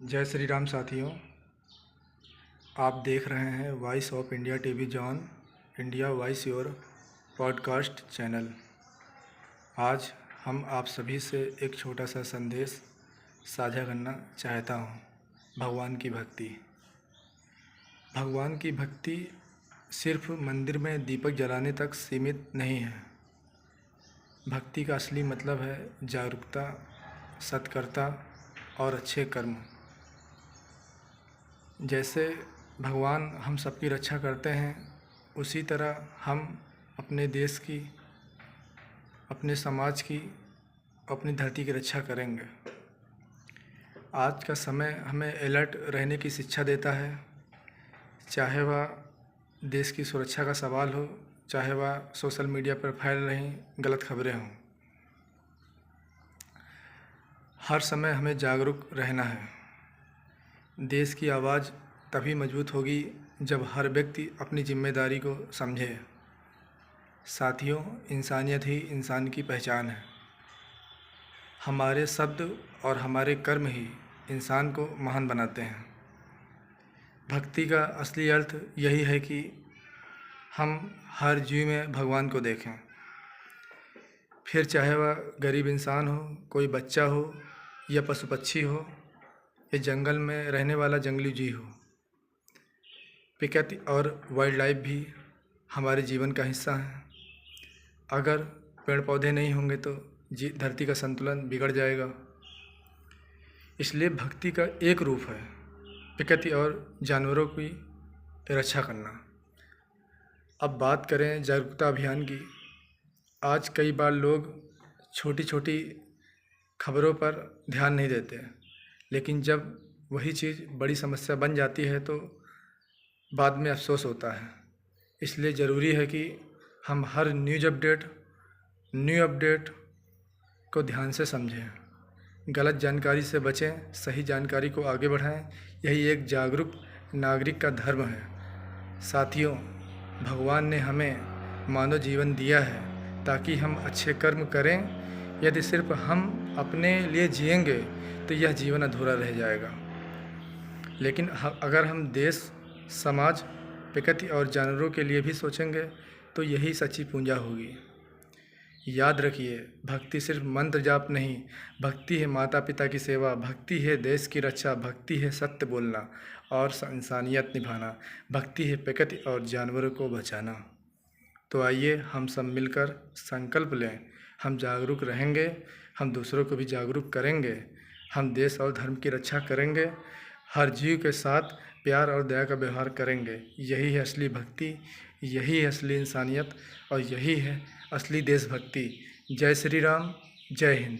जय श्री राम साथियों। आप देख रहे हैं voice of India TV John India voice your podcast channel. आज हम आप सभी से एक छोटा सा संदेश साझा करना चाहता हूँ। भगवान की भक्ति। भगवान की भक्ति सिर्फ मंदिर में दीपक जलाने तक सीमित नहीं है। भक्ति का असली मतलब है जागरूकता, सत्कर्ता और अच्छे कर्म। जैसे भगवान हम सबकी रक्षा करते हैं, उसी तरह हम अपने देश की, अपने समाज की, अपनी धरती की रक्षा करेंगे। आज का समय हमें अलर्ट रहने की शिक्षा देता है, चाहे वह देश की सुरक्षा का सवाल हो, चाहे वह सोशल मीडिया पर फैल रही गलत खबरें हों। हर समय हमें जागरूक रहना है। देश की आवाज़ तभी मजबूत होगी जब हर व्यक्ति अपनी जिम्मेदारी को समझे। साथियों, इंसानियत ही इंसान की पहचान है। हमारे शब्द और हमारे कर्म ही इंसान को महान बनाते हैं। भक्ति का असली अर्थ यही है कि हम हर जीव में भगवान को देखें, फिर चाहे वह गरीब इंसान हो, कोई बच्चा हो, या पशु पक्षी हो, या जंगल में रहने वाला जंगली जीव हो। प्रकृति और वाइल्ड लाइफ भी हमारे जीवन का हिस्सा है। अगर पेड़ पौधे नहीं होंगे तो धरती का संतुलन बिगड़ जाएगा। इसलिए भक्ति का एक रूप है प्रकृति और जानवरों की रक्षा करना। अब बात करें जागरूकता अभियान की। आज कई बार लोग छोटी छोटी खबरों पर ध्यान नहीं देते, लेकिन जब वही चीज़ बड़ी समस्या बन जाती है तो बाद में अफसोस होता है। इसलिए ज़रूरी है कि हम हर न्यू अपडेट को ध्यान से समझें, गलत जानकारी से बचें, सही जानकारी को आगे बढ़ाएं। यही एक जागरूक नागरिक का धर्म है। साथियों, भगवान ने हमें मानव जीवन दिया है ताकि हम अच्छे कर्म करें। यदि सिर्फ हम अपने लिए जिएंगे तो यह जीवन अधूरा रह जाएगा। लेकिन अगर हम देश, समाज, प्रकृति और जानवरों के लिए भी सोचेंगे तो यही सच्ची पूंजा होगी। याद रखिए, भक्ति सिर्फ मंत्र जाप नहीं, भक्ति है माता पिता की सेवा, भक्ति है देश की रक्षा, भक्ति है सत्य बोलना और इंसानियत निभाना, भक्ति है प्रकृति और जानवरों को बचाना। तो आइए हम सब मिलकर संकल्प लें, हम जागरूक रहेंगे, हम दूसरों को भी जागरूक करेंगे, हम देश और धर्म की रक्षा करेंगे, हर जीव के साथ प्यार और दया का व्यवहार करेंगे। यही है असली भक्ति, यही है असली इंसानियत और यही है असली देशभक्ति। जय श्री राम, जय हिंद।